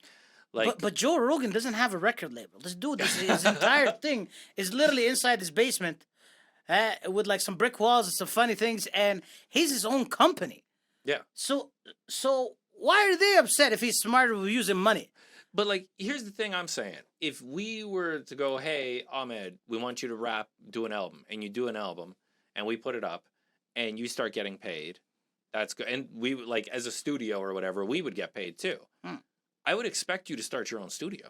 Like, but Joe Rogan doesn't have a record label. This dude, his entire thing is literally inside his basement, with like some brick walls and some funny things, and he's his own company. Yeah. So why are they upset if he's smarter with using money? But like, here's the thing I'm saying: if we were to go, "Hey, Ahmed, we want you to do an album," and you do an album, and we put it up. And you start getting paid, that's good. And we, like, as a studio or whatever, we would get paid too. I would expect you to start your own studio.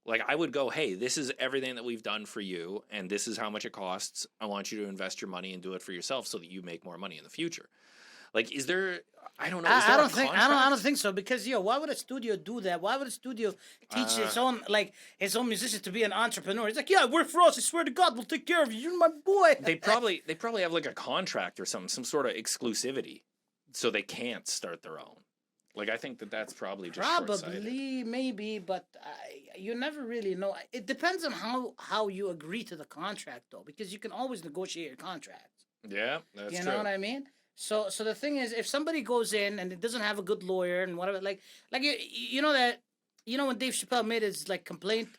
Like, I would go, hey, this is everything that we've done for you, and this is how much it costs. I want you to invest your money and do it for yourself so that you make more money in the future. Like, is there... I don't know. I don't think so, because why would a studio do that? Why would a studio teach his own musicians to be an entrepreneur? He's like, yeah, work for us. I swear to God, we'll take care of you. You're my boy. They probably have like a contract or something, some sort of exclusivity, so they can't start their own. Like, I think that's probably just short-sighted. Maybe, but you never really know. It depends on how you agree to the contract, though, because you can always negotiate your contract. Yeah, that's true. You know what I mean? So the thing is, if somebody goes in and it doesn't have a good lawyer and whatever, like you know when Dave Chappelle made his like complaint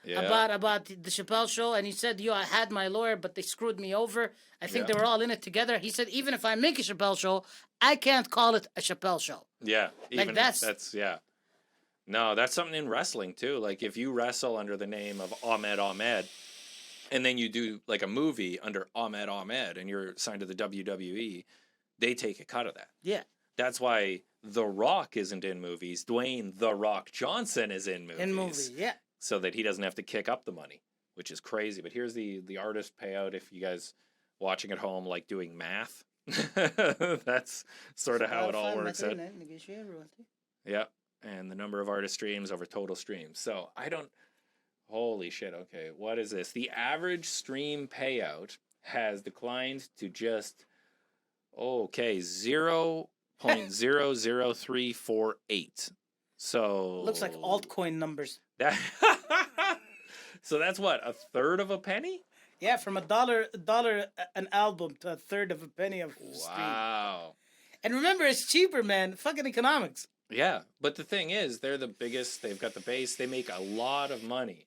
about the Chappelle show, and he said, I had my lawyer, but they screwed me over. I think they were all in it together. He said, even if I make a Chappelle show, I can't call it a Chappelle show. Yeah, like that's yeah. No, that's something in wrestling too. Like if you wrestle under the name of Ahmed, and then you do like a movie under Ahmed, and you're signed to the WWE. They take a cut of that. Yeah. That's why The Rock isn't in movies. Dwayne The Rock Johnson is in movies. Yeah. So that he doesn't have to kick up the money, which is crazy. But here's the artist payout if you guys watching at home like doing math. That's sort of how it all works out. Yeah. and the number of artist streams over total streams. So I don't. Holy shit! Okay, what is this? The average stream payout has declined to just 0.00348. So Looks like altcoin numbers. that. So that's what, a third of a penny? Yeah, from $1 an album to a third of a penny of stream. Wow. And remember, it's cheaper, man. Fucking economics. Yeah, but the thing is, they're the biggest. They've got the base. They make a lot of money.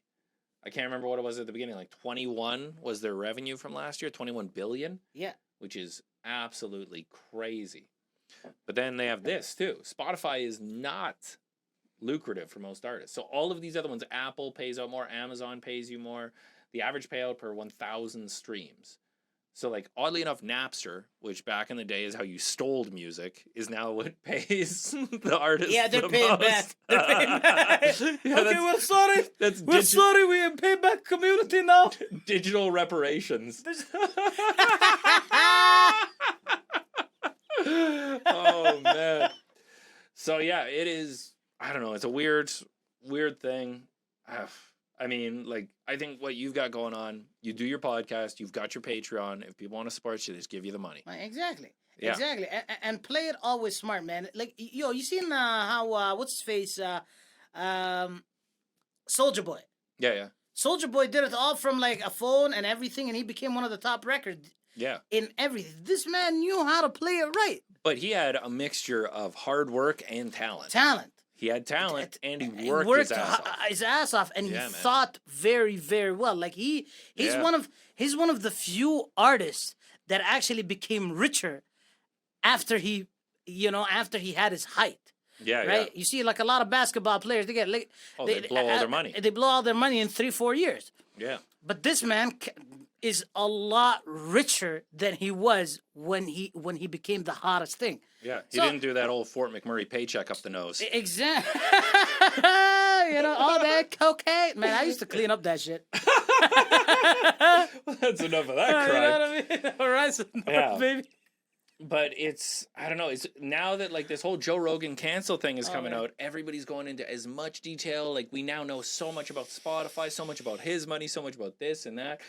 I can't remember what it was at the beginning. Like 21 was their revenue from last year. 21 billion. Yeah. Which is absolutely crazy. But then they have this too. Spotify is not lucrative for most artists. So all of these other ones, Apple pays out more, Amazon pays you more. The average payout per 1,000 streams. So like oddly enough, Napster, which back in the day is how you stole music, is now what pays the artists. Yeah, they're the paying most. back. They're paying back. Yeah, Okay, we're sorry. That's We're sorry. We have payback community now. digital reparations. Oh man. So yeah, it is. I don't know. It's a weird thing. I mean, like, I think what you've got going on, you do your podcast, you've got your Patreon. If people want to support you, they just give you the money. Exactly. Yeah. Exactly. And play it always smart, man. Like, yo, you seen how what's his face, Soldier Boy. Yeah. Soldier Boy did it all from like a phone and everything, and he became one of the top records Yeah. in everything. This man knew how to play it right. But he had a mixture of hard work and talent. He had talent and he He worked his ass off. his ass off, and Yeah, he man. thought very, very well. Like he's Yeah. one of the few artists that actually became richer after he had his height. Yeah, Right? yeah. You see, like a lot of basketball players, they get like They blow all their money. They blow all their money in 3-4 years. Yeah. But this man is a lot richer than he was when he became the hottest thing. Yeah. He So- didn't do that old Fort McMurray paycheck up the nose. Exactly. All that cocaine. Man, I used to clean up that shit. That's enough of that You know crime. what I mean? Horizon North, Yeah. baby. But it's, I don't know, it's now that like this whole Joe Rogan cancel thing is coming man. out, everybody's going into as much detail. Like we now know so much about Spotify, so much about his money, so much about this and that.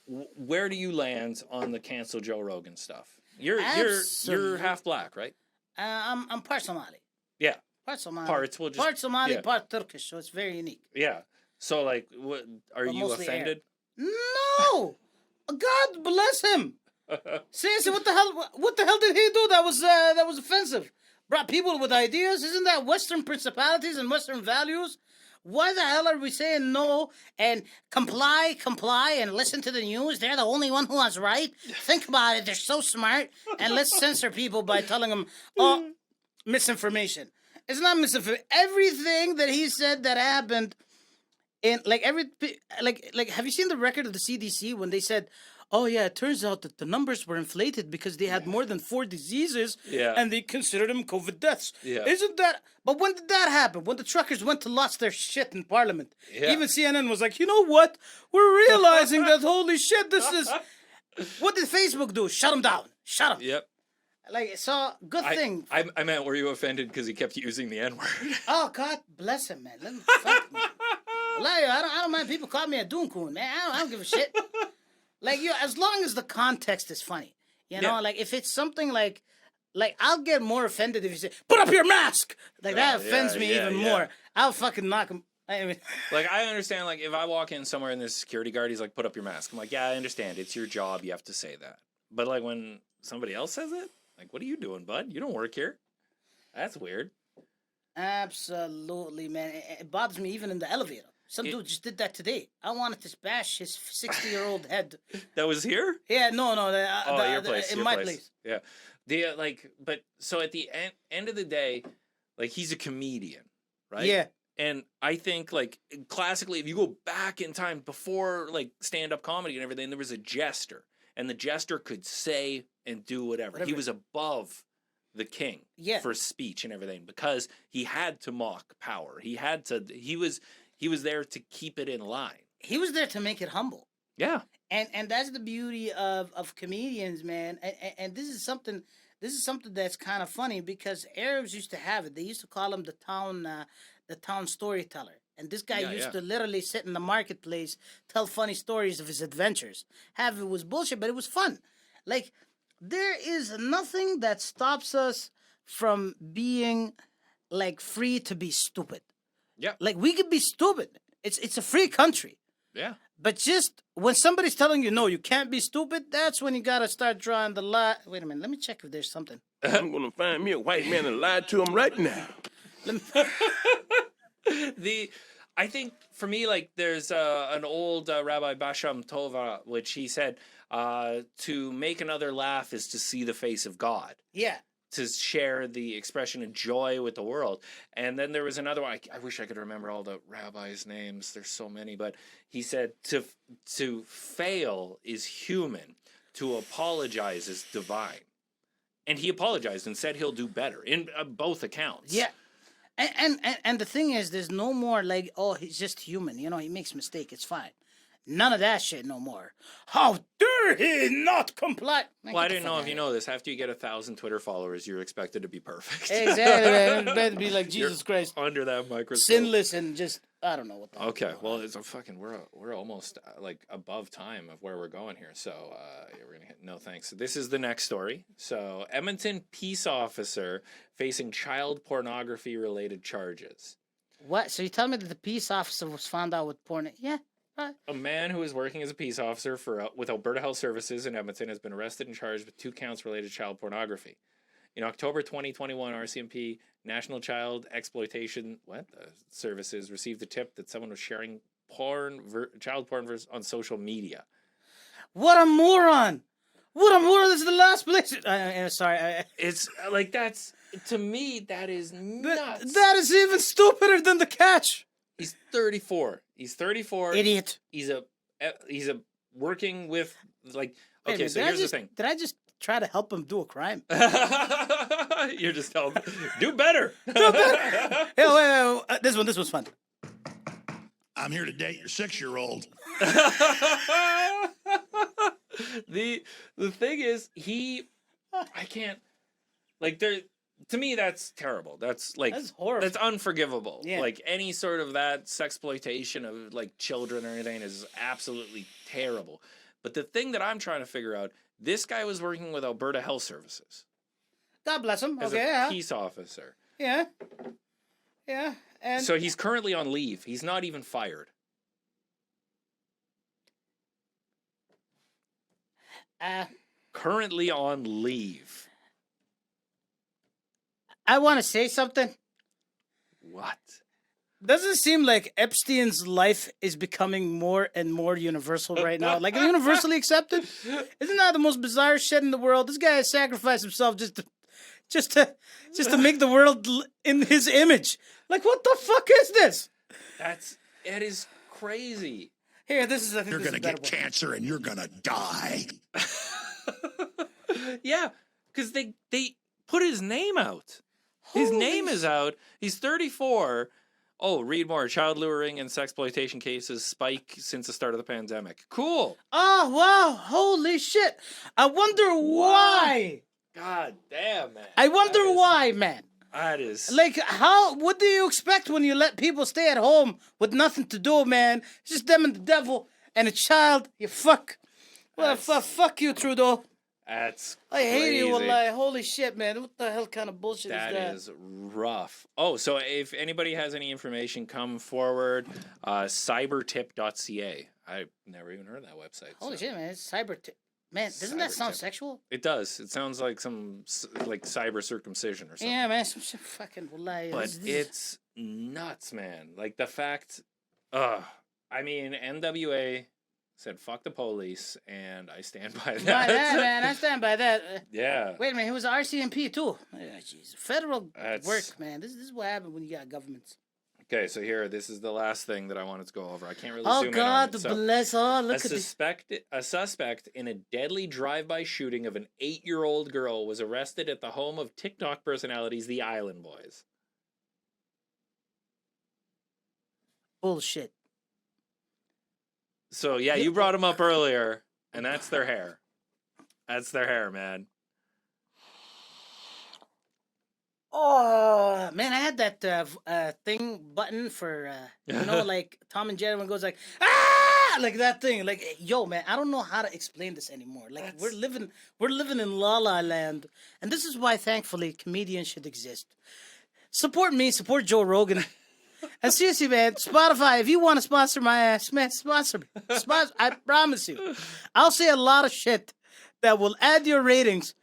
Where do you land on the cancel Joe Rogan stuff? You're Absolutely. half black, right? I'm part Somali. Yeah. Part Somali. Parts, we'll just- part Somali, yeah. part Turkish, so it's very unique. Yeah. So like, what are But you mostly offended? No, God bless him. Seriously, what the hell? What the hell did he do? That was offensive. Brought people with ideas. Isn't that Western principalities and Western values? Why the hell are we saying no and comply, and listen to the news? They're the only one who was right. Think about it. They're so smart. And let's censor people by telling them, oh, misinformation. It's not misinformation. Everything that he said that happened in like have you seen the record of the CDC when they said, oh yeah, it turns out that the numbers were inflated because they had more than 4 diseases Yeah. and they considered them COVID deaths. Yeah. Isn't that? But when did that happen? When the truckers went to lost their shit in Parliament. Yeah. Even CNN was like, you know what? We're realizing that holy shit, this is. What did Facebook do? Shut them down. Shut them. Yep. Like, so good thing. I meant, were you offended because he kept using the N word? Oh God bless him, man. Let me fuck me. Like, I don't mind people call me a dooncoon, man. I don't give a shit. Like, as long as the context is funny, you know. Yeah. Like, if it's something like I'll get more offended if you say, "Put up your mask." Like that offends me even more. I'll fucking knock him. I mean, Like, I understand, like, if I walk in somewhere and there's a security guard, he's like, put up your mask. I'm like, yeah, I understand. It's your job. You have to say that. But, like, when somebody else says it, like, what are you doing, bud? You don't work here. That's weird. absolutely, man. It bothers me even in the elevator. Some dude just did that today. I wanted to bash his 60-year-old head. That was here? Yeah, no, Your place. in your my place. place. Yeah. But so at the end of the day, like, he's a comedian, right? Yeah. And I think, like, classically, if you go back in time before, like, stand-up comedy and everything, there was a jester. And the jester could say and do whatever. He was above the king for speech and everything because he had to mock power. He was there to keep it in line. He was there to make it humble. Yeah. And that's the beauty of comedians, man. And this is something this is something that's kind of funny because Arabs used to have it. They used to call him the town storyteller. And this guy Yeah, used yeah. to literally sit in the marketplace, tell funny stories of his adventures. Half of it was bullshit, but it was fun. Like, there is nothing that stops us from being like free to be stupid. Yeah. Like, we could be stupid. It's a free country. Yeah. But just when somebody's telling you no, you can't be stupid, that's when you gotta start drawing the line. Wait a minute, let me check if there's something. I'm gonna find me a white man and lie to him right now. I think for me, like, there's an old Rabbi Basham Tova, which he said, to make another laugh is to see the face of God, Yeah. to share the expression of joy with the world. And then there was another one. I wish I could remember all the rabbis' names. There's so many, but he said to fail is human, to apologize is divine. And he apologized and said he'll do better in both accounts. Yeah. And the thing is, there's no more like, oh, he's just human. You know, he makes mistake. It's fine. None of that shit no more. How dare he not comply? Man, Well, I get the didn't fuck know outta if you know this. After you get 1,000 Twitter followers, you're expected to be perfect. here. Exactly, man. It better be like Jesus Christ, Under that microscope. sinless and just I don't know what. The Okay, well, it's a fucking we're almost like above time of where we're going here, so we're gonna hit no thanks. This is the next story. So Edmonton peace officer facing child pornography related charges. What? So you tell me that the peace officer was found out with porn? Yeah. Right. A man who is working as a peace officer with Alberta Health Services in Edmonton has been arrested and charged with 2 counts related to child pornography. In October 2021, RCMP National Child Exploitation Services received a tip that someone was sharing child porn on social media. What a moron! What a moron! This is the last place. Sorry. It's like that's to me that is nuts. That is even stupider than the catch. He's 34. He's 34. Idiot. He's a working with like. Wait a Okay, minute, so did I here's the just- thing. Did I just try to help him do a crime? You're just telling do better. Yeah, wait. This one's fun. I'm here to date your 6-year-old. The thing is I can't like there to me that's terrible. That's like That's horrible. That's unforgivable. Yeah. Like any sort of that sexploitation of like children or anything is absolutely terrible. But the thing that I'm trying to figure out, this guy was working with Alberta Health Services God bless him. as Okay, a yeah. peace officer. Yeah. Yeah. And So he's currently on leave. He's not even fired. Currently on leave. I want to say something. What? Doesn't it seem like Epstein's life is becoming more and more universal right now? Like universally accepted? Isn't that the most bizarre shit in the world? This guy has sacrificed himself just to make the world in his image. Like, what the fuck is this? It is crazy. Here, this is. I think You're this going is to a better get one. cancer and you're going to die. Yeah, because they put his name out. His Holy name is out. He's 34. Oh, read more. Child luring and sexploitation cases spike since the start of the pandemic. Cool. Oh wow! Holy shit! I wonder why. God damn, man. I wonder why, man. That is Like, how? What do you expect when you let people stay at home with nothing to do, man? It's just them and the devil and a child. You fuck. Well, fuck you, Trudeau. That's I hate you, crazy. wallahi. Holy shit, man. What the hell kind of bullshit That is that? is rough. Oh, so if anybody has any information, come forward. Cybertip.ca. I've never even heard of that website. Holy so. shit, man. It's cyber. Man, doesn't that sound Cybertip. sexual? It does. It sounds like some like cyber circumcision or something. Yeah, man. Some shit fucking wallahi. But This- it's nuts, man. Like the fact, I mean, NWA said fuck the police, and I stand by that. by that, man. I stand by that. Yeah. Wait a minute, he was RCMP too. Yeah, jeez. Federal That's- work, man. This is what happens when you got governments. Okay, so this is the last thing that I wanted to go over. I can't really Oh zoom God, in the on it. So, bless. Oh, a look at this. suspect in a deadly drive-by shooting of an 8-year-old girl was arrested at the home of TikTok personalities, the Island Boys. Bullshit. So yeah, you brought them up earlier, and that's their hair. That's their hair, man. Oh man, I had that thing button for like Tom and Jerry when it goes like like that thing. Like yo, man, I don't know how to explain this anymore. Like we're living in La La Land, and this is why, thankfully, comedians should exist. Support me, support Joe Rogan. And seriously, man, Spotify, if you want to sponsor my ass, man, sponsor me. I promise you. I'll say a lot of shit that will add your ratings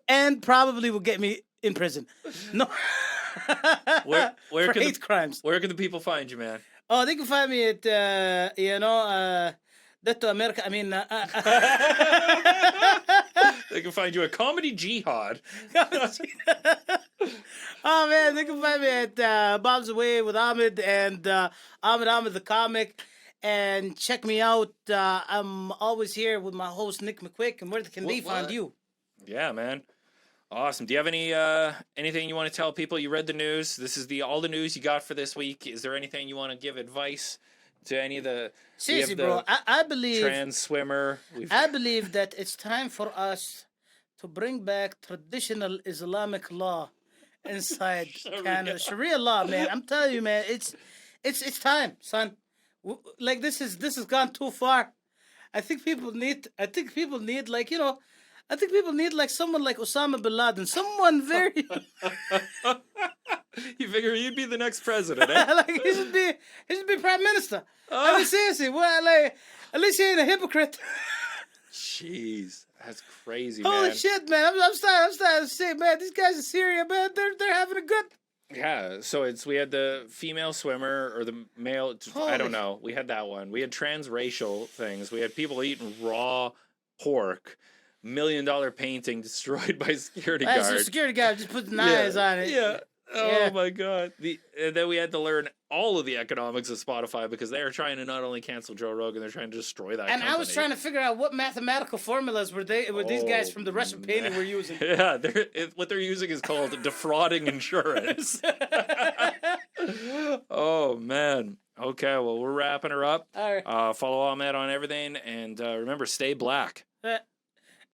and probably will get me in prison. No. Where for can hate crimes. Where can the people find you, man? Oh, they can find me at, Detto America. I mean, They can find you at Comedy Jihad. oh, man, they can find me at Bob's Away with Ahmed and Ahmed the Comic. And check me out. I'm always here with my host, Nick McQuick. And where can they find you? Yeah, man. Awesome. Do you have anything you want to tell people? You read the news. This is all the news you got for this week. Is there anything you want to give advice to any of the... Seriously, bro, I believe... Trans swimmer. I believe that it's time for us to bring back traditional Islamic law inside Canada. Sharia law, man. I'm telling you, man. It's time, son. Like this has gone too far. I think people need like someone like Osama bin Laden, someone very You figure he'd be the next president, eh? like he should be prime minister. I mean, seriously, well, like at least he ain't a hypocrite. Jeez, that's crazy, Holy man. shit, man! I'm starting to say, man, these guys in Syria, man, they're having a good. Yeah, so we had the female swimmer or the male. I don't Holy- know. We had that one. We had transracial things. We had people eating raw pork. $1 million painting destroyed by security That's the guards. security guy just put the eyes on it. Yeah. Oh Yeah. my god. And then we had to learn all of the economics of Spotify because they are trying to not only cancel Joe Rogan, they're trying to destroy that. And I was company. trying to figure out what mathematical formulas were these guys from the Russian painting were using. Yeah, what they're using is called defrauding insurance. Oh man. Okay, well we're wrapping her up. All right. Follow Ahmed on everything, and remember, stay black.